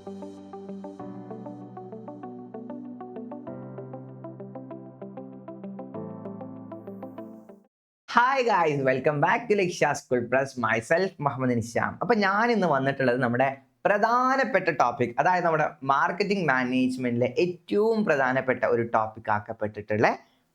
Hi guys, welcome back to Lakshya school plus myself Muhammad Nisham. അപ്പൊ ഞാൻ ഇന്ന് വന്നിട്ടുള്ളത് നമ്മുടെ പ്രധാനപ്പെട്ട ടോപ്പിക്, അതായത് നമ്മുടെ മാർക്കറ്റിംഗ് മാനേജ്മെന്റിലെ ഏറ്റവും പ്രധാനപ്പെട്ട ഒരു ടോപ്പിക് ആക്കപ്പെട്ടിട്ടുള്ള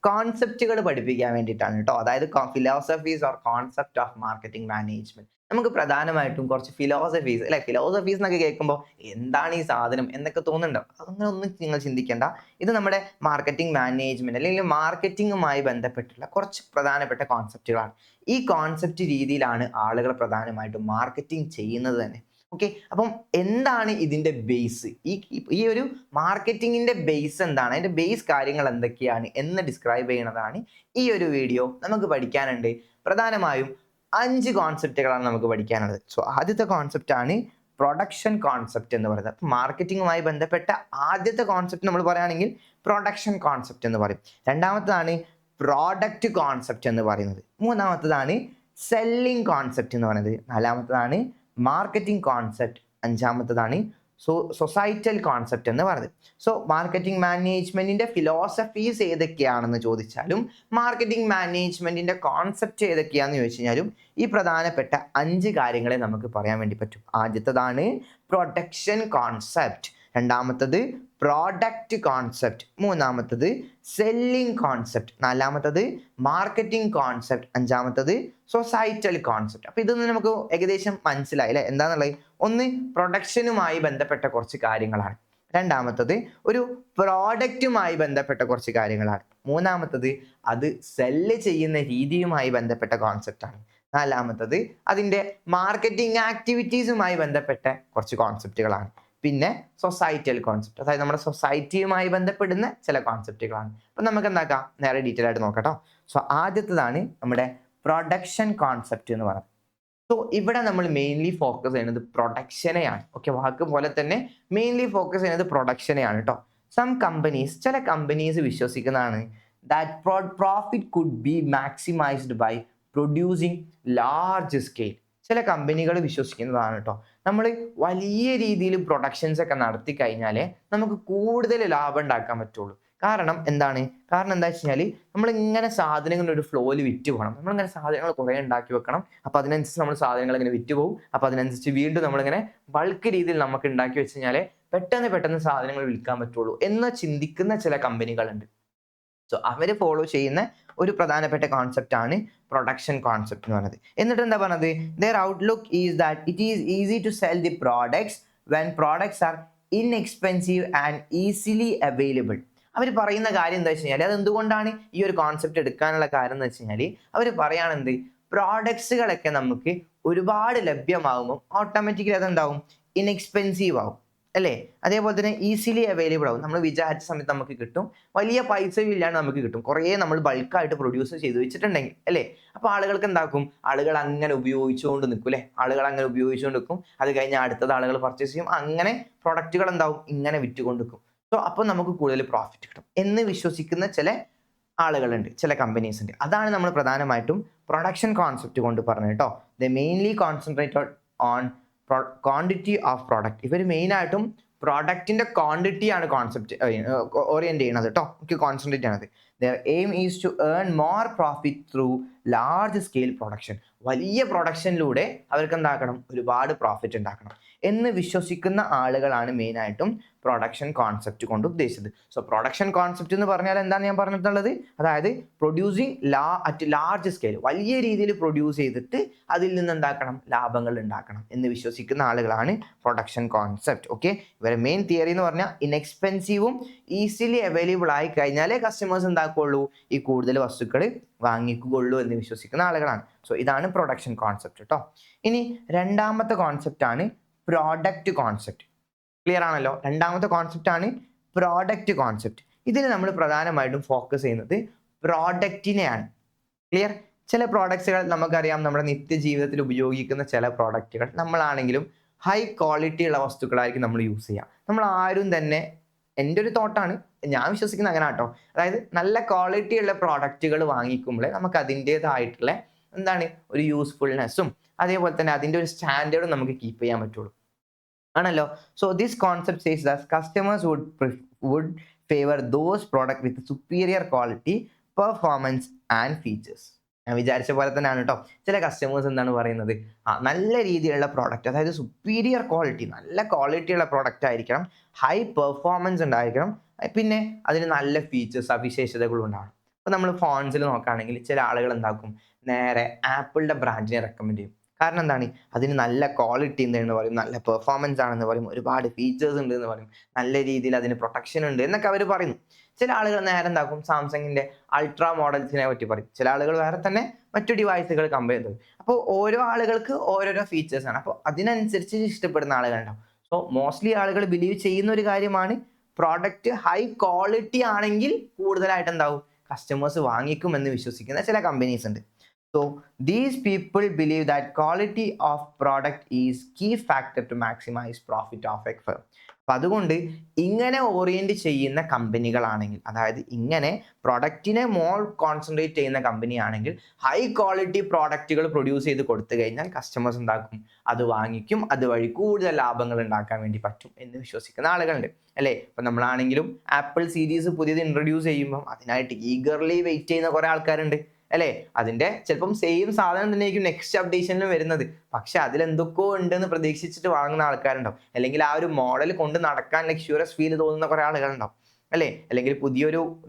കോൺസെപ്റ്റുകൾ പഠിപ്പിക്കാൻ വേണ്ടിയിട്ടാണ് കേട്ടോ. അതായത് philosophies or concept of marketing management. നമുക്ക് പ്രധാനമായിട്ടും കുറച്ച് ഫിലോസഫീസ് അല്ലെ, ഫിലോസഫീസ് എന്നൊക്കെ കേൾക്കുമ്പോൾ എന്താണ് ഈ സാധനം എന്നൊക്കെ തോന്നുന്നുണ്ടോ? അങ്ങനെ ഒന്നും നിങ്ങൾ ചിന്തിക്കേണ്ട. ഇത് നമ്മുടെ മാർക്കറ്റിംഗ് മാനേജ്മെന്റ് അല്ലെങ്കിൽ മാർക്കറ്റിംഗുമായി ബന്ധപ്പെട്ടുള്ള കുറച്ച് പ്രധാനപ്പെട്ട കോൺസെപ്റ്റുകളാണ്. ഈ കോൺസെപ്റ്റ് രീതിയിലാണ് ആളുകൾ പ്രധാനമായിട്ടും മാർക്കറ്റിംഗ് ചെയ്യുന്നത് തന്നെ. ഓക്കെ, അപ്പം എന്താണ് ഇതിന്റെ ബേസ്? ഈ ഒരു മാർക്കറ്റിംഗിന്റെ ബേസ് എന്താണ്, അതിന്റെ ബേസ് കാര്യങ്ങൾ എന്തൊക്കെയാണ് എന്ന് ഡിസ്ക്രൈബ് ചെയ്യുന്നതാണ് ഈ ഒരു വീഡിയോ. നമുക്ക് പഠിക്കാനുണ്ട് പ്രധാനമായും 5 കോൺസെപ്റ്റുകളാണ് നമുക്ക് പഠിക്കാനുള്ളത്. സോ ആദ്യത്തെ കോൺസെപ്റ്റ് ആണ് പ്രൊഡക്ഷൻ കോൺസെപ്റ്റ് എന്ന് പറയുന്നത്. മാർക്കറ്റിംഗുമായി ബന്ധപ്പെട്ട ആദ്യത്തെ കോൺസെപ്റ്റ് നമ്മൾ പറയുകയാണെങ്കിൽ പ്രൊഡക്ഷൻ കോൺസെപ്റ്റ് എന്ന് പറയും. രണ്ടാമത്തതാണ് പ്രോഡക്റ്റ് കോൺസെപ്റ്റ് എന്ന് പറയുന്നത്. മൂന്നാമത്തതാണ് സെല്ലിംഗ് കോൺസെപ്റ്റ് എന്ന് പറയുന്നത്. നാലാമത്തതാണ് മാർക്കറ്റിംഗ് കോൺസെപ്റ്റ്. അഞ്ചാമത്തതാണ് സൊസൈറ്റൽ കോൺസെപ്റ്റ് എന്ന് പറയുന്നത്. സോ മാർക്കറ്റിംഗ് മാനേജ്മെന്റിന്റെ ഫിലോസഫീസ് ഏതൊക്കെയാണെന്ന് ചോദിച്ചാലും മാർക്കറ്റിംഗ് മാനേജ്മെന്റിന്റെ കോൺസെപ്റ്റ് ഏതൊക്കെയാണെന്ന് ചോദിച്ചു കഴിഞ്ഞാലും ഈ പ്രധാനപ്പെട്ട 5 കാര്യങ്ങളെ നമുക്ക് പറയാൻ വേണ്ടി പറ്റും. ആദ്യത്തേതാണ് പ്രൊഡക്ഷൻ കോൺസെപ്റ്റ്, രണ്ടാമത്തത് പ്രോഡക്റ്റ് കോൺസെപ്റ്റ്, മൂന്നാമത്തത് സെല്ലിംഗ് കോൺസെപ്റ്റ്, നാലാമത്തത് മാർക്കറ്റിംഗ് കോൺസെപ്റ്റ്, അഞ്ചാമത്തത് സൊസൈറ്റൽ കോൺസെപ്റ്റ്. അപ്പൊ ഇതൊന്നും നമുക്ക് ഏകദേശം മനസ്സിലായി അല്ലെ എന്താന്നുള്ളത്. ഒന്ന് പ്രൊഡക്ഷനുമായി ബന്ധപ്പെട്ട കുറച്ച് കാര്യങ്ങളാണ്, രണ്ടാമത്തത് ഒരു പ്രോഡക്റ്റുമായി ബന്ധപ്പെട്ട കുറച്ച് കാര്യങ്ങളാണ്, മൂന്നാമത്തത് അത് സെല്ല് ചെയ്യുന്ന രീതിയുമായി ബന്ധപ്പെട്ട കോൺസെപ്റ്റ് ആണ്, നാലാമത്തത് അതിൻ്റെ മാർക്കറ്റിംഗ് ആക്ടിവിറ്റീസുമായി ബന്ധപ്പെട്ട കുറച്ച് കോൺസെപ്റ്റുകളാണ്, പിന്നെ സൊസൈറ്റൽ കോൺസെപ്റ്റ്, അതായത് നമ്മുടെ സൊസൈറ്റിയുമായി ബന്ധപ്പെടുന്ന ചില കോൺസെപ്റ്റുകളാണ്. അപ്പം നമുക്ക് എന്താക്കാം, നേരെ ഡീറ്റെയിൽ ആയിട്ട് നോക്കട്ടോ. സോ ആദ്യത്തേതാണ് നമ്മുടെ പ്രൊഡക്ഷൻ കോൺസെപ്റ്റ് എന്ന് പറയുന്നത്. സോ ഇവിടെ നമ്മൾ മെയിൻലി ഫോക്കസ് ചെയ്യുന്നത് പ്രൊഡക്ഷനെയാണ്. ഓക്കെ, വാക്ക് പോലെ തന്നെ മെയിൻലി ഫോക്കസ് ചെയ്യുന്നത് പ്രൊഡക്ഷനെയാണ് കേട്ടോ. ചില കമ്പനീസ് വിശ്വസിക്കുന്നതാണ് that profit could be maximized by producing large scale. ചില കമ്പനികൾ വിശ്വസിക്കുന്നതാണ് കേട്ടോ, നമ്മൾ വലിയ രീതിയിൽ പ്രൊഡക്ഷൻസ് ഒക്കെ നടത്തി കഴിഞ്ഞാലേ നമുക്ക് കൂടുതൽ ലാഭം ഉണ്ടാക്കാൻ പറ്റുള്ളൂ. കാരണം എന്താ വെച്ച് കഴിഞ്ഞാൽ നമ്മൾ ഇങ്ങനെ സാധനങ്ങൾ ഒരു ഫ്ലോയിൽ വിറ്റ് പോകണം. നമ്മളിങ്ങനെ സാധനങ്ങൾ കുറേ ഉണ്ടാക്കി വെക്കണം. അപ്പോൾ അതിനനുസരിച്ച് നമ്മൾ സാധനങ്ങൾ ഇങ്ങനെ വിറ്റ് പോകും. അപ്പോൾ അതിനനുസരിച്ച് വീണ്ടും നമ്മളിങ്ങനെ ബൾക്ക് രീതിയിൽ നമുക്ക് ഉണ്ടാക്കി വെച്ച് കഴിഞ്ഞാൽ പെട്ടെന്ന് സാധനങ്ങൾ വിൽക്കാൻ പറ്റുള്ളൂ എന്ന് ചിന്തിക്കുന്ന ചില കമ്പനികളുണ്ട്. സോ അവർ ഫോളോ ചെയ്യുന്ന ഒരു പ്രധാനപ്പെട്ട കോൺസെപ്റ്റ് ആണ് പ്രൊഡക്ഷൻ കോൺസെപ്റ്റ് എന്ന് പറയുന്നത്. എന്നിട്ട് എന്താ പറഞ്ഞത്, their outlook is that it is easy to sell the products when products are inexpensive and easily available. അവർ പറയുന്ന കാര്യം എന്താ വെച്ച് കഴിഞ്ഞാൽ, അത് എന്തുകൊണ്ടാണ് ഈ ഒരു കോൺസെപ്റ്റ് എടുക്കാനുള്ള കാരണം എന്ന് വെച്ച് കഴിഞ്ഞാൽ, അവർ പറയുകയാണെന്ത്, പ്രോഡക്ട്സുകളൊക്കെ നമുക്ക് ഒരുപാട് ലഭ്യമാകുമ്പോൾ ഓട്ടോമാറ്റിക്കലി അതെന്താവും, ഇൻഎക്സ്പെൻസീവ് ആവും അല്ലേ. അതേപോലെ തന്നെ ഈസിലി അവൈലബിൾ ആവും. നമ്മൾ വിചാരിച്ച സമയത്ത് നമുക്ക് കിട്ടും, വലിയ പൈസ ഇല്ലാണ്ട് നമുക്ക് കിട്ടും, കുറേ നമ്മൾ ബൾക്കായിട്ട് പ്രൊഡ്യൂസ് ചെയ്ത് വെച്ചിട്ടുണ്ടെങ്കിൽ അല്ലേ. അപ്പോൾ ആളുകൾക്ക് എന്താക്കും, ആളുകൾ അങ്ങനെ ഉപയോഗിച്ചുകൊണ്ട് നിൽക്കും അല്ലേ, ആളുകൾ അങ്ങനെ ഉപയോഗിച്ചുകൊണ്ട് നിൽക്കും. അത് കഴിഞ്ഞാൽ അടുത്തത് ആളുകൾ പർച്ചേസ് ചെയ്യും, അങ്ങനെ പ്രൊഡക്റ്റുകൾ എന്താവും, ഇങ്ങനെ വിറ്റുകൊണ്ട് നിൽക്കും. സോ അപ്പോൾ നമുക്ക് കൂടുതൽ പ്രോഫിറ്റ് കിട്ടും എന്ന് വിശ്വസിക്കുന്ന ചില ആളുകളുണ്ട്, ചില കമ്പനീസ് ഉണ്ട്. അതാണ് നമ്മൾ പ്രധാനമായിട്ടും പ്രൊഡക്ഷൻ കോൺസെപ്റ്റ് കൊണ്ട് പറഞ്ഞത് കേട്ടോ. The mainly concentrated on quantity of product. ഇവർ മെയിനായിട്ടും പ്രോഡക്റ്റിന്റെ ക്വാണ്ടിറ്റിയാണ് കോൺസെപ്റ്റ് ഓറിയൻറ്റ് ചെയ്യണത് കേട്ടോ, നമുക്ക് കോൺസെൻട്രേറ്റ് ചെയ്യണത്. Their aim is to earn more profit through large scale production. വലിയ പ്രൊഡക്ഷനിലൂടെ അവർക്ക് എന്താക്കണം, ഒരുപാട് പ്രോഫിറ്റ് ഉണ്ടാക്കണം എന്ന് വിശ്വസിക്കുന്ന ആളുകളാണ് മെയിനായിട്ടും പ്രൊഡക്ഷൻ കോൺസെപ്റ്റ് കൊണ്ട് ഉദ്ദേശിച്ചത്. സോ പ്രൊഡക്ഷൻ കോൺസെപ്റ്റ് എന്ന് പറഞ്ഞാൽ എന്താണ് ഞാൻ പറഞ്ഞിട്ടുള്ളത്, അതായത് പ്രൊഡ്യൂസിങ് അറ്റ് ലാർജ് സ്കെയിൽ, വലിയ രീതിയിൽ പ്രൊഡ്യൂസ് ചെയ്തിട്ട് അതിൽ നിന്ന് എന്താക്കണം, ലാഭങ്ങൾ ഉണ്ടാക്കണം എന്ന് വിശ്വസിക്കുന്ന ആളുകളാണ് പ്രൊഡക്ഷൻ കോൺസെപ്റ്റ്. ഓക്കെ, ഇവരെ മെയിൻ തിയറി എന്ന് പറഞ്ഞാൽ ഇൻഎക്സ്പെൻസീവും ഈസിലി അവൈലബിൾ ആയി കഴിഞ്ഞാലേ കസ്റ്റമേഴ്സ് എന്താക്കുള്ളൂ, ഈ കൂടുതൽ വസ്തുക്കൾ വാങ്ങിക്കുകയുള്ളൂ എന്ന് വിശ്വസിക്കുന്ന ആളുകളാണ്. സോ ഇതാണ് പ്രൊഡക്ഷൻ കോൺസെപ്റ്റ് കേട്ടോ. ഇനി രണ്ടാമത്തെ കോൺസെപ്റ്റ് ആണ് പ്രോഡക്റ്റ് കോൺസെപ്റ്റ്. ക്ലിയർ ആണല്ലോ, രണ്ടാമത്തെ കോൺസെപ്റ്റ് ആണ് പ്രോഡക്റ്റ് കോൺസെപ്റ്റ്. ഇതിന് നമ്മൾ പ്രധാനമായിട്ടും ഫോക്കസ് ചെയ്യുന്നത് പ്രോഡക്റ്റിനെയാണ്. ക്ലിയർ, ചില പ്രോഡക്ട്സുകൾ നമുക്കറിയാം, നമ്മുടെ നിത്യജീവിതത്തിൽ ഉപയോഗിക്കുന്ന ചില പ്രോഡക്റ്റുകൾ നമ്മളാണെങ്കിലും ഹൈ ക്വാളിറ്റി ഉള്ള വസ്തുക്കളായിരിക്കും നമ്മൾ യൂസ് ചെയ്യുക. നമ്മൾ ആരും തന്നെ, എൻ്റെ ഒരു തോട്ടാണ്, ഞാൻ വിശ്വസിക്കുന്നത് അങ്ങനെ കേട്ടോ, അതായത് നല്ല ക്വാളിറ്റി ഉള്ള പ്രോഡക്റ്റുകൾ വാങ്ങിക്കുമ്പോൾ നമുക്ക് അതിൻ്റെതായിട്ടുള്ള എന്താണ് ഒരു യൂസ്ഫുൾനെസ്സും അതേപോലെ തന്നെ അതിൻ്റെ ഒരു സ്റ്റാൻഡേർഡും നമുക്ക് കീപ്പ് ചെയ്യാൻ പറ്റുള്ളൂ. ആണല്ലോ. So this concept says that customers would favour those product with superior quality, performance and features. ഞാൻ വിചാരിച്ച പോലെ തന്നെയാണ് കേട്ടോ. ചില കസ്റ്റമേഴ്സ് എന്താണ് പറയുന്നത്, നല്ല രീതിയിലുള്ള പ്രോഡക്റ്റ്, അതായത് സുപ്പീരിയർ ക്വാളിറ്റി, നല്ല ക്വാളിറ്റിയുള്ള പ്രോഡക്റ്റ് ആയിരിക്കണം, ഹൈ പെർഫോമൻസ് ഉണ്ടായിരിക്കണം, പിന്നെ അതിന് നല്ല ഫീച്ചേഴ്സ് സവിശേഷതകളും ഉണ്ടാവണം. അപ്പോൾ നമ്മൾ ഫോൺസിൽ നോക്കുകയാണെങ്കിൽ ചില ആളുകൾ എന്താക്കും, നേരെ ആപ്പിളിൻ്റെ ബ്രാൻഡിനെ റെക്കമെൻഡ് ചെയ്യും. കാരണം എന്താണ്, അതിന് നല്ല ക്വാളിറ്റി ഉണ്ടെന്ന് പറയും, നല്ല പെർഫോമൻസ് ആണെന്ന് പറയും, ഒരുപാട് ഫീച്ചേഴ്സ് ഉണ്ട് എന്ന് പറയും, നല്ല രീതിയിൽ അതിന് പ്രൊട്ടക്ഷൻ ഉണ്ട് എന്നൊക്കെ അവർ പറയുന്നു. ചില ആളുകൾ നേരെ എന്താക്കും, സാംസങ്ങിന്റെ അൾട്രാ മോഡൽസിനെ പറ്റി പറയും. ചില ആളുകൾ വേറെ തന്നെ മറ്റു ഡിവൈസുകൾ കമ്പയർ ചെയ്യും. അപ്പോൾ ഓരോ ആളുകൾക്ക് ഓരോരോ ഫീച്ചേഴ്സ് ആണ്. അപ്പോൾ അതിനനുസരിച്ച് ഇഷ്ടപ്പെടുന്ന ആളുകളുണ്ടാവും. സോ മോസ്റ്റ്ലി ആളുകൾ ബിലീവ് ചെയ്യുന്ന ഒരു കാര്യമാണ്, പ്രോഡക്റ്റ് ഹൈ ക്വാളിറ്റി ആണെങ്കിൽ കൂടുതലായിട്ട് എന്താവും, കസ്റ്റമേഴ്സ് വാങ്ങിക്കും എന്ന് വിശ്വസിക്കുന്ന ചില കമ്പനീസ് ഉണ്ട്. So these people believe that quality of product is key factor to maximize profit of a firm. അപ്പം അതുകൊണ്ട് ഇങ്ങനെ ഓറിയൻറ്റ് ചെയ്യുന്ന കമ്പനികളാണെങ്കിൽ, അതായത് ഇങ്ങനെ പ്രൊഡക്റ്റിനെ മോർ കോൺസെൻട്രേറ്റ് ചെയ്യുന്ന കമ്പനി ആണെങ്കിൽ, ഹൈ ക്വാളിറ്റി പ്രോഡക്റ്റുകൾ പ്രൊഡ്യൂസ് ചെയ്ത് കൊടുത്തു കഴിഞ്ഞാൽ കസ്റ്റമേഴ്സ് എന്താക്കും, അത് വാങ്ങിക്കും, അതുവഴി കൂടുതൽ ലാഭങ്ങൾ ഉണ്ടാക്കാൻ വേണ്ടി പറ്റും എന്ന് വിശ്വസിക്കുന്ന ആളുകളുണ്ട് അല്ലേ. ഇപ്പം നമ്മളാണെങ്കിലും ആപ്പിൾ സീരീസ് പുതിയത് ഇൻട്രൊഡ്യൂസ് ചെയ്യുമ്പം അതിനായിട്ട് ഈഗർലി വെയിറ്റ് ചെയ്യുന്ന കുറേ ആൾക്കാരുണ്ട് അല്ലേ. അതിന്റെ ചിലപ്പം സെയിം സാധനം തന്നെയായിരിക്കും നെക്സ്റ്റ് അപ്ഡേഷനിലും വരുന്നത്, പക്ഷെ അതിലെന്തൊക്കെയോ ഉണ്ടെന്ന് പ്രതീക്ഷിച്ചിട്ട് വാങ്ങുന്ന ആൾക്കാരുണ്ടാവും. അല്ലെങ്കിൽ ആ ഒരു മോഡൽ കൊണ്ട് നടക്കാൻ ലക്ഷ്യൂറസ് ഫീൽ തോന്നുന്ന കുറെ ആളുകളുണ്ടാവും അല്ലേ. അല്ലെങ്കിൽ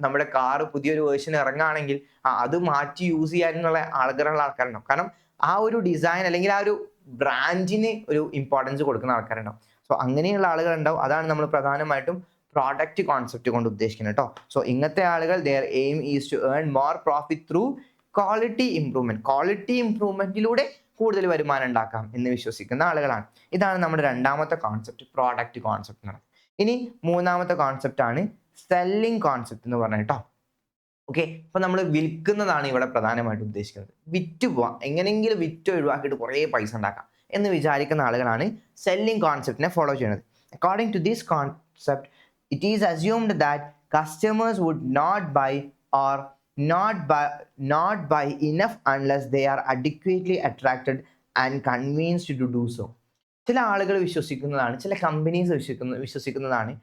നമ്മുടെ കാറ് പുതിയൊരു വേർഷൻ ഇറങ്ങുകയാണെങ്കിൽ അത് മാറ്റി യൂസ് ചെയ്യാനുള്ള ആൾക്കാരുണ്ടാവും. കാരണം ആ ഒരു ഡിസൈൻ അല്ലെങ്കിൽ ആ ഒരു ബ്രാൻഡിന് ഒരു ഇമ്പോർട്ടൻസ് കൊടുക്കുന്ന ആൾക്കാരുണ്ടാവും. സോ അങ്ങനെയുള്ള ആളുകളുണ്ടാവും. അതാണ് നമ്മൾ പ്രധാനമായിട്ടും പ്രോഡക്റ്റ് കോൺസെപ്റ്റ് കൊണ്ട് ഉദ്ദേശിക്കുന്നത് കേട്ടോ. സോ ഇങ്ങനത്തെ ആളുകൾ their aim is to earn more profit through quality ഇംപ്രൂവ്മെന്റിലൂടെ കൂടുതൽ വരുമാനം ഉണ്ടാക്കാം എന്ന് വിശ്വസിക്കുന്ന ആളുകളാണ്. ഇതാണ് നമ്മുടെ രണ്ടാമത്തെ കോൺസെപ്റ്റ്, പ്രോഡക്റ്റ് കോൺസെപ്റ്റ് എന്ന് പറയുന്നത്. ഇനി മൂന്നാമത്തെ കോൺസെപ്റ്റ് ആണ് സെല്ലിംഗ് കോൺസെപ്റ്റ് എന്ന് പറഞ്ഞത് കേട്ടോ. ഓക്കെ, അപ്പൊ നമ്മൾ വിൽക്കുന്നതാണ് ഇവിടെ പ്രധാനമായിട്ട് ഉദ്ദേശിക്കുന്നത്. വിറ്റ് പോവാം, എങ്ങനെയെങ്കിലും വിറ്റ് ഒഴിവാക്കിയിട്ട് കുറേ പൈസ ഉണ്ടാക്കാം എന്ന് വിചാരിക്കുന്ന ആളുകളാണ് സെല്ലിംഗ് കോൺസെപ്റ്റിനെ ഫോളോ ചെയ്യുന്നത്. According to this concept, it is assumed that customers would not buy or not buy enough unless they are adequately attracted and convinced to do so. ചില ആളുകൾ വിശ്വസിക്കുന്നതാണ്, ചില കമ്പനീസ് വിശ്വസിക്കുന്നതാണ്,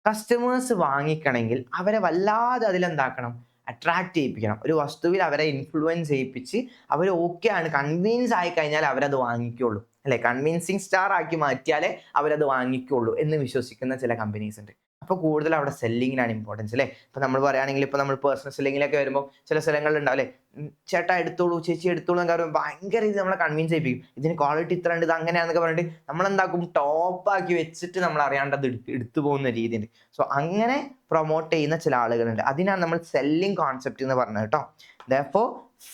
കസ്റ്റമേഴ്സ് വാങ്ങിക്കണമെങ്കിൽ അവരെ വല്ലാതെ അതിലെന്താക്കണം, അട്രാക്ട് ചെയ്യിപ്പിക്കണം. ഒരു വസ്തുവിൽ അവരെ ഇൻഫ്ലുവൻസ് ചെയ്യിപ്പിച്ച് അവർ ഓക്കെ ആണ്, കൺവിൻസ് ആയി കഴിഞ്ഞാൽ അവരത് വാങ്ങിക്കുള്ളൂ അല്ലെ, കൺവിൻസിങ് സ്റ്റാർ ആക്കി മാറ്റിയാലേ അവരത് വാങ്ങിക്കുള്ളൂ എന്ന് വിശ്വസിക്കുന്ന ചില കമ്പനീസ് ഉണ്ട്. അപ്പോൾ കൂടുതൽ അവിടെ സെല്ലിങ്ങിനാണ് ഇമ്പോർട്ടൻസ് അല്ലേ. ഇപ്പം നമ്മൾ പറയുകയാണെങ്കിൽ ഇപ്പോൾ നമ്മൾ പേഴ്സണൽ സെല്ലിങ്ങിലൊക്കെ വരുമ്പോൾ ചില സ്ഥലങ്ങളിൽ ഉണ്ടാവും അല്ലേ, ചേട്ടാ എടുത്തോളൂ, ചേച്ചി എടുത്തോളൂ എന്നൊക്കെ പറയുമ്പോൾ ഭയങ്കര രീതിയിൽ നമ്മളെ കൺവിൻസ് ചെയ്യിപ്പിക്കും. ഇതിന് ക്വാളിറ്റി ഇത്ര ഉണ്ട്, ഇത് അങ്ങനെയാണെന്നൊക്കെ പറഞ്ഞിട്ട് നമ്മളെന്താക്കും, ടോപ്പാക്കി വെച്ചിട്ട് നമ്മൾ അറിയാണ്ടത് എടുത്തു പോകുന്ന രീതിയുണ്ട്. സോ അങ്ങനെ പ്രൊമോട്ട് ചെയ്യുന്ന ചില ആളുകളുണ്ട്. അതിനാണ് നമ്മൾ സെല്ലിംഗ് കോൺസെപ്റ്റ് എന്ന് പറഞ്ഞത് കേട്ടോ. Therefore,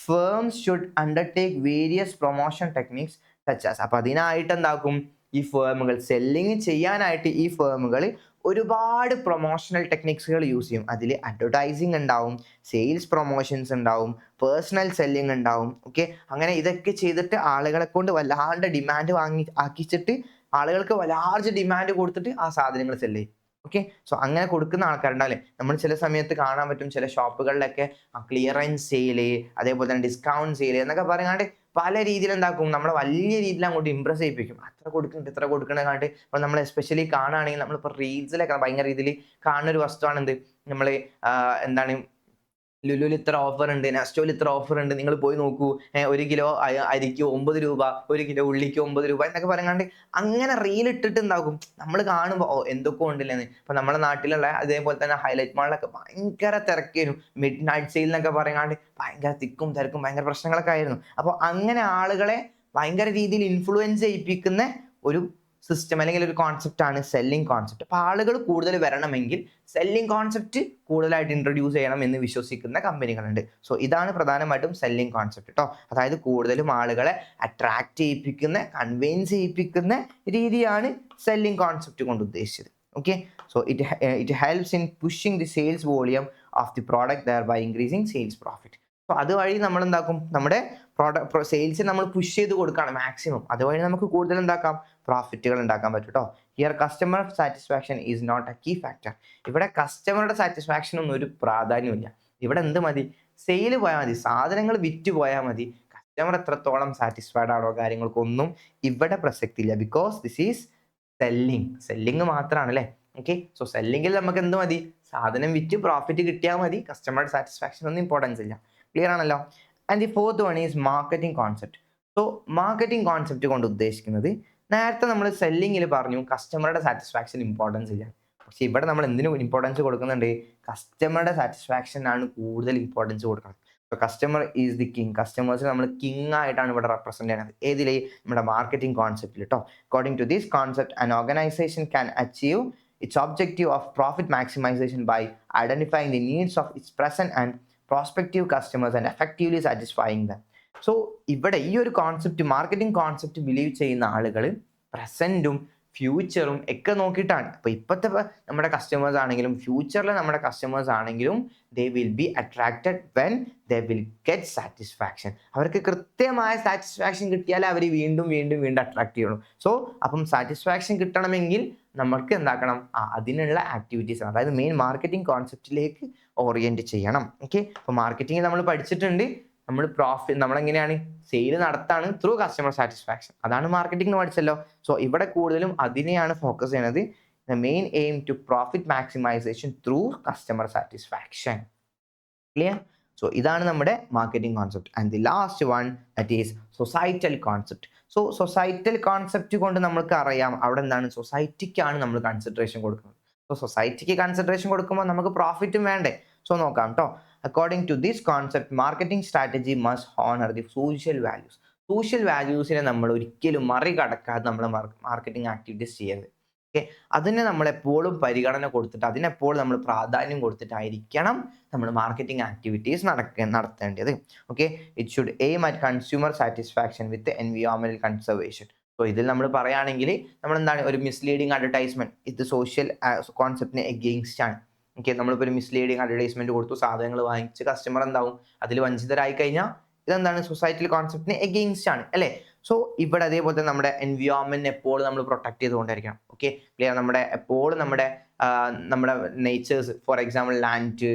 firms should undertake various promotion techniques such as, അപ്പോൾ അതിനായിട്ട് എന്താക്കും, ഈ ഫേമുകൾ സെല്ലിങ് ചെയ്യാനായിട്ട് ഈ ഫേമുകൾ ഒരുപാട് പ്രൊമോഷണൽ ടെക്നിക്സുകൾ യൂസ് ചെയ്യും. അതിൽ അഡ്വർടൈസിങ് ഉണ്ടാവും, സെയിൽസ് പ്രൊമോഷൻസ് ഉണ്ടാവും, പേഴ്സണൽ സെല്ലിംഗ് ഉണ്ടാവും. ഓക്കെ, അങ്ങനെ ഇതൊക്കെ ചെയ്തിട്ട് ആളുകളെ കൊണ്ട് വല്ലാണ്ട് ഡിമാൻഡ് ആക്കിച്ചിട്ട് ആളുകൾക്ക് ലാർജ് ഡിമാൻഡ് കൊടുത്തിട്ട് ആ സാധനങ്ങൾ സെല്ല് ചെയ്യും. ഓക്കെ, സോ അങ്ങനെ കൊടുക്കുന്ന ആൾക്കാരുണ്ടാവില്ലേ, നമ്മൾ ചില സമയത്ത് കാണാൻ പറ്റും ചില ഷോപ്പുകളിലൊക്കെ ക്ലിയറൻസ് സെയില്, അതേപോലെ തന്നെ ഡിസ്കൗണ്ട് സെയില് എന്നൊക്കെ പറയാണ്ട് പല രീതിയിൽ എന്താക്കും, നമ്മളെ വലിയ രീതിയിൽ അങ്ങോട്ട് ഇമ്പ്രസ് ചെയ്യിപ്പിക്കും. അത്ര കൊടുക്കുന്നുണ്ട് ഇത്ര കൊടുക്കണ കാണ്ട്. അപ്പോൾ നമ്മൾ എസ്പെഷ്യലി കാണുകയാണെങ്കിൽ നമ്മളിപ്പോൾ റീൽസിലൊക്കെ ഭയങ്കര രീതിയിൽ കാണുന്ന ഒരു വസ്തുവാണ് എന്ത്, നമ്മൾ എന്താണ്, ലുലുവിൽ ഇത്ര ഓഫർ ഉണ്ട്, നെസ്റ്റോയിൽ ഇത്ര ഓഫർ ഉണ്ട്, നിങ്ങൾ പോയി നോക്കൂ, 1 കിലോ അരിക്ക് 9 രൂപ, 1 കിലോ ഉള്ളിക്ക് 9 രൂപ എന്നൊക്കെ പറയാണ്ട് അങ്ങനെ റീൽ ഇട്ടിട്ട് ഉണ്ടാകും. നമ്മൾ കാണുമ്പോൾ എന്തൊക്കെ ഉണ്ടില്ലെന്ന്. ഇപ്പൊ നമ്മുടെ നാട്ടിലുള്ള അതേപോലെ തന്നെ ഹൈലൈറ്റ് മാളിലൊക്കെ ഭയങ്കര തിരക്കായിരുന്നു, മിഡ് നൈറ്റ് സെയിൽ എന്നൊക്കെ പറയാണ്ട് ഭയങ്കര തിക്കും തിരക്കും ഭയങ്കര പ്രശ്നങ്ങളൊക്കെ ആയിരുന്നു. അപ്പോൾ അങ്ങനെ ആളുകളെ ഭയങ്കര രീതിയിൽ ഇൻഫ്ലുവൻസ് ചെയ്യിപ്പിക്കുന്ന ഒരു സിസ്റ്റം അല്ലെങ്കിൽ ഒരു കോൺസെപ്റ്റ് ആണ് സെല്ലിംഗ് കോൺസെപ്റ്റ്. അപ്പോൾ ആളുകൾ കൂടുതൽ വരണമെങ്കിൽ സെല്ലിംഗ് കോൺസെപ്റ്റ് കൂടുതലായിട്ട് ഇൻട്രൊഡ്യൂസ് ചെയ്യണം എന്ന് വിശ്വസിക്കുന്ന കമ്പനികളുണ്ട്. സോ ഇതാണ് പ്രധാനമായിട്ടും സെല്ലിംഗ് കോൺസെപ്റ്റ് കേട്ടോ. അതായത് കൂടുതലും ആളുകളെ അട്രാക്ട് ചെയ്യിപ്പിക്കുന്ന, കൺവിൻസ് ചെയ്യിപ്പിക്കുന്ന രീതിയാണ് സെല്ലിംഗ് കോൺസെപ്റ്റ് കൊണ്ട് ഉദ്ദേശിച്ചത്. Okay, so it helps in pushing the sales volume of the product thereby increasing sales profit. അപ്പോൾ അതുവഴി നമ്മൾ എന്താക്കും, നമ്മുടെ സെയിൽസ് നമ്മൾ പുഷ് ചെയ്ത് കൊടുക്കുകയാണ് മാക്സിമം. അതുവഴി നമുക്ക് കൂടുതൽ എന്താക്കാം, പ്രോഫിറ്റുകൾ ഉണ്ടാക്കാൻ പറ്റും കേട്ടോ. Here customer satisfaction is not a key factor. ഇവിടെ കസ്റ്റമറുടെ സാറ്റിസ്ഫാക്ഷൻ ഒന്നും ഒരു പ്രാധാന്യമില്ല. ഇവിടെ എന്ത് മതി, സെയിൽ പോയാൽ മതി, സാധനങ്ങൾ വിറ്റ് പോയാൽ മതി. കസ്റ്റമർ എത്രത്തോളം സാറ്റിസ്ഫൈഡ് ആണോ കാര്യങ്ങൾക്കൊന്നും ഇവിടെ പ്രസക്തിയില്ല. ബിക്കോസ് ദിസ് ഈസ് സെല്ലിങ് മാത്രമാണ് അല്ലേ. ഓക്കെ, സോ സെല്ലിങ്ങിൽ നമുക്ക് എന്ത് മതി, സാധനം വിറ്റ് പ്രോഫിറ്റ് കിട്ടിയാൽ മതി, കസ്റ്റമറുടെ സാറ്റിസ്ഫാക്ഷൻ ഒന്നും ഇമ്പോർട്ടൻസ് ഇല്ല. ക്ലിയർ ആണല്ലോ. And the fourth one is marketing concept. So marketing concept കൊണ്ട് ഉദ്ദേശിക്കുന്നത്, നേരത്തെ നമ്മൾ സെല്ലിങ്ങിൽ പറഞ്ഞു കസ്റ്റമറുടെ സാറ്റിസ്ഫാക്ഷൻ ഇമ്പോർട്ടൻസ് ഇല്ല, പക്ഷെ ഇവിടെ നമ്മൾ എന്തിനു ഇമ്പോർട്ടൻസ് കൊടുക്കുന്നുണ്ട്, കസ്റ്റമറുടെ സാറ്റിസ്ഫാക്ഷൻ ആണ് കൂടുതൽ ഇമ്പോർട്ടൻസ് കൊടുക്കുന്നത്. Customer is the king. Customers നമ്മൾ കിങ് ആയിട്ടാണ് ഇവിടെ റെപ്രസെന്റ് ചെയ്യുന്നത്. ഏതിലെ, നമ്മുടെ മാർക്കറ്റിംഗ് കോൺസെപ്റ്റിൽ കേട്ടോ. According to this concept, an organization can achieve its objective of profit maximization by identifying the needs of its present and prospective customers and effectively satisfying them. So ഇവിടെ ഈ ഒരു കോൺസെപ്റ്റ്, മാർക്കറ്റിംഗ് കോൺസെപ്റ്റ് ബിലീവ് ചെയ്യുന്ന ആളുകൾ പ്രസന്റും ഫ്യൂച്ചറും ഒക്കെ നോക്കിയിട്ടാണ്. അപ്പോൾ ഇപ്പോഴത്തെ നമ്മുടെ കസ്റ്റമേഴ്സ് ആണെങ്കിലും ഫ്യൂച്ചറിൽ നമ്മുടെ കസ്റ്റമേഴ്സ് ആണെങ്കിലും they will be attracted when they will get satisfaction. അവർക്ക് കൃത്യമായ സാറ്റിസ്ഫാക്ഷൻ കിട്ടിയാലേ അവർ വീണ്ടും വീണ്ടും വീണ്ടും അട്രാക്ട് ചെയ്യുള്ളൂ. സോ അപ്പം സാറ്റിസ്ഫാക്ഷൻ കിട്ടണമെങ്കിൽ നമ്മൾക്ക് എന്താക്കണം, അതിനുള്ള ആക്ടിവിറ്റീസ്, അതായത് മെയിൻ മാർക്കറ്റിംഗ് കോൺസെപ്റ്റിലേക്ക് ഓറിയന്റ് ചെയ്യണം. ഓക്കെ, അപ്പോൾ മാർക്കറ്റിംഗ് നമ്മൾ പഠിച്ചിട്ടുണ്ട്, നമ്മളെങ്ങനെയാണ് സെയിൽ നടത്താണ് ത്രൂ കസ്റ്റമർ സാറ്റിസ്ഫാക്ഷൻ, അതാണ് മാർക്കറ്റിംഗ് പഠിച്ചല്ലോ. സോ ഇവിടെ കൂടുതലും അതിനെയാണ് ഫോക്കസ് ചെയ്യുന്നത്. The main aim to profit maximization through customer satisfaction. Clear? So ഇതാണ് നമ്മുടെ marketing concept. And the last one, that is societal concept. So societal concept കൊണ്ട് നമ്മൾക്ക് അറിയാം അവിടെ എന്താണ്, സൊസൈറ്റിക്കാണ് നമ്മൾ കൺസിഡറേഷൻ കൊടുക്കുന്നത്. സോ സൊസൈറ്റിക്ക് കൺസിഡറേഷൻ കൊടുക്കുമ്പോൾ നമുക്ക് പ്രോഫിറ്റും വേണ്ടേ. സോ നോക്കാം കേട്ടോ. According to this concept, marketing strategy must honour the social values. Social വാല്യൂസിനെ നമ്മൾ ഒരിക്കലും മറികടക്കാതെ നമ്മൾ മാർക്കറ്റിംഗ് ആക്ടിവിറ്റീസ് ചെയ്യരുത്. ഓക്കെ, അതിനെ നമ്മളെപ്പോഴും പരിഗണന കൊടുത്തിട്ട്, അതിനെപ്പോഴും നമ്മൾ പ്രാധാന്യം കൊടുത്തിട്ടായിരിക്കണം നമ്മൾ മാർക്കറ്റിംഗ് ആക്ടിവിറ്റീസ് നടത്തേണ്ടത്. Okay, it should aim at consumer satisfaction with എൻവിയോൺമെന്റൽ കൺസർവേഷൻ. സോ ഇതിൽ നമ്മൾ പറയുകയാണെങ്കിൽ നമ്മൾ എന്താണ്, ഒരു മിസ്ലീഡിങ് അഡ്വർടൈസ്മെന്റ് ഇത് സോഷ്യൽ കോൺസെപ്റ്റിന് എഗെയിൻസ്റ്റ് ആണ്. ഓക്കെ, നമ്മളിപ്പോൾ ഒരു മിസ്ലീഡിങ് അഡ്വർടൈസ്മെന്റ് കൊടുത്തു, സാധനങ്ങൾ വാങ്ങിച്ച് കസ്റ്റമർ എന്താവും, അതിൽ വഞ്ചിതരായി കഴിഞ്ഞാൽ ഇതെന്താണ്, സൊസൈറ്റൽ കോൺസെപ്റ്റിന് എഗെയിൻസ്റ്റ് ആണ് അല്ലേ. സോ ഇവിടെ അതേപോലെ തന്നെ നമ്മുടെ എൻവിയോൺമെന്റ് എപ്പോഴും നമ്മൾ പ്രൊട്ടക്ട് ചെയ്തുകൊണ്ടിരിക്കണം. Okay, clear? എപ്പോഴും നമ്മുടെ നേച്ചേഴ്സ്, ഫോർ എക്സാമ്പിൾ ലാൻഡ്,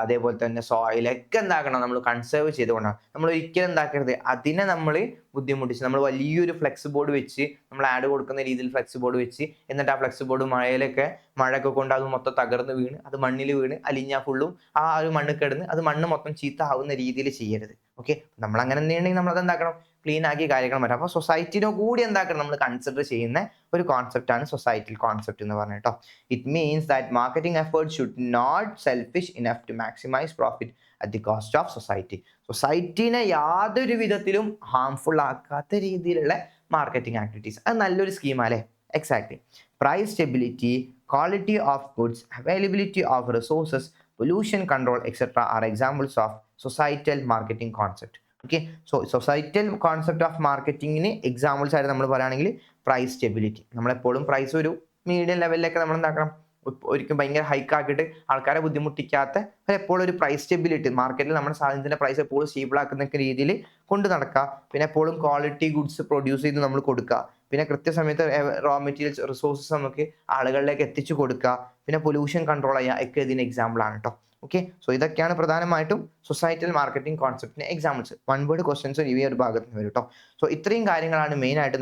അതേപോലെ തന്നെ സോയിലൊക്കെ എന്താക്കണം, നമ്മൾ കൺസേർവ് ചെയ്തുകൊണ്ടാണ്. നമ്മൾ ഒരിക്കലും എന്താക്കരുത്, അതിനെ നമ്മൾ ബുദ്ധിമുട്ടിച്ച് നമ്മൾ വലിയൊരു ഫ്ലെക്സ് ബോർഡ് വെച്ച്, നമ്മൾ ആഡ് കൊടുക്കുന്ന രീതിയിൽ ഫ്ലെക്സ് ബോർഡ് വെച്ച്, എന്നിട്ട് ആ ഫ്ലെക്സ് ബോർഡ് മഴയൊക്കെ കൊണ്ട് അത് മൊത്തം തകർന്ന് വീണ്, അത് മണ്ണിൽ വീണ് അലിഞ്ഞാൽ ഫുള്ളും ആ ഒരു മണ്ണ് കിടന്ന് അത് മണ്ണ് മൊത്തം ചീത്ത ആവുന്ന രീതിയിൽ ചെയ്യരുത്. ഓക്കെ, നമ്മൾ അങ്ങനെ എന്തെങ്കിലും നമ്മൾ അതെന്താക്കണം, ക്ലീൻ ആക്കി കാര്യങ്ങൾ പറ്റും. അപ്പോൾ സൊസൈറ്റിനെ കൂടി എന്താക്കണം, നമ്മൾ കൺസിഡർ ചെയ്യുന്ന ഒരു കോൺസെപ്റ്റ് ആണ് സൊസൈറ്റൽ കോൺസെപ്റ്റ് എന്ന് പറഞ്ഞിട്ടോ. It means that marketing effort should not selfish enough to maximize profit at the cost of society. സൊസൈറ്റിനെ യാതൊരു വിധത്തിലും ഹാംഫുൾ ആക്കാത്ത രീതിയിലുള്ള മാർക്കറ്റിംഗ് ആക്ടിവിറ്റീസ്, അത് നല്ലൊരു സ്കീമല്ലേ. Exactly. Price stability, quality of goods, availability of resources, pollution control etcetera are examples of societal marketing concept. Okay, so societal concept of മാർക്കറ്റിങ്ങിന് examples ആയിട്ട് നമ്മൾ പറയുകയാണെങ്കിൽ പ്രൈസ് സ്റ്റെബിലിറ്റി, നമ്മളെപ്പോഴും പ്രൈസ് ഒരു മീഡിയം ലെവലിലൊക്കെ നമ്മൾ എന്താക്കണം, ഒരിക്കലും ഭയങ്കര ഹൈക്ക് ആക്കിയിട്ട് ആൾക്കാരെ ബുദ്ധിമുട്ടിക്കാത്ത എപ്പോഴും ഒരു പ്രൈസ് സ്റ്റെബിലിറ്റി, മാർക്കറ്റിൽ നമ്മുടെ സാധനത്തിന്റെ പ്രൈസ് എപ്പോഴും സ്റ്റേബിൾ ആക്കുന്ന രീതിയിൽ കൊണ്ട് നടക്കുക. പിന്നെ എപ്പോഴും ക്വാളിറ്റി ഗുഡ്സ് പ്രൊഡ്യൂസ് ചെയ്ത് നമ്മൾ കൊടുക്കുക. പിന്നെ കൃത്യസമയത്ത് റോ മെറ്റീരിയൽസ് റിസോഴ്സസ് നമുക്ക് ആളുകളിലേക്ക് എത്തിച്ചു കൊടുക്കുക. പിന്നെ പൊല്യൂഷൻ കൺട്രോൾ ചെയ്യുക ഒക്കെ ഇതിന് എക്സാമ്പിൾ ആണ് കേട്ടോ. ഓക്കെ, സോ ഇതൊക്കെയാണ് പ്രധാനമായിട്ടും സൊസൈറ്റൽ മാർക്കറ്റിംഗ് കോൺസെപ്റ്റിന് എക്സാമ്പിൾസ്. വൺ വേർഡ് ക്വസ്റ്റ്യൻസ് ഈ ഒരു ഭാഗത്ത് നിന്ന് വരും കേട്ടോ. സോ ഇത്രയും കാര്യങ്ങളാണ് മെയിൻ ആയിട്ട്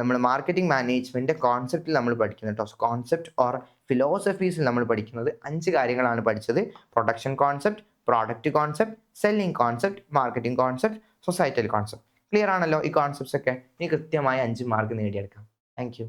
നമ്മൾ മാർക്കറ്റിംഗ് മാനേജ്മെന്റ് കോൺസെപ്റ്റിൽ നമ്മൾ പഠിക്കുന്നത് കേട്ടോ. കോൺസെപ്റ്റ് ഓർ ഫിലോസഫീസിൽ നമ്മൾ പഠിക്കുന്നത് 5 കാര്യങ്ങളാണ് പഠിച്ചത്. Production concept, product concept, selling concept, marketing concept, societal concept. Clear ആണല്ലോ ഈ കോൺസെപ്റ്റ്സ് ഒക്കെ? ഇനി കൃത്യമായി 5 മാർക്ക് നേടിയെടുക്കാം. Thank you.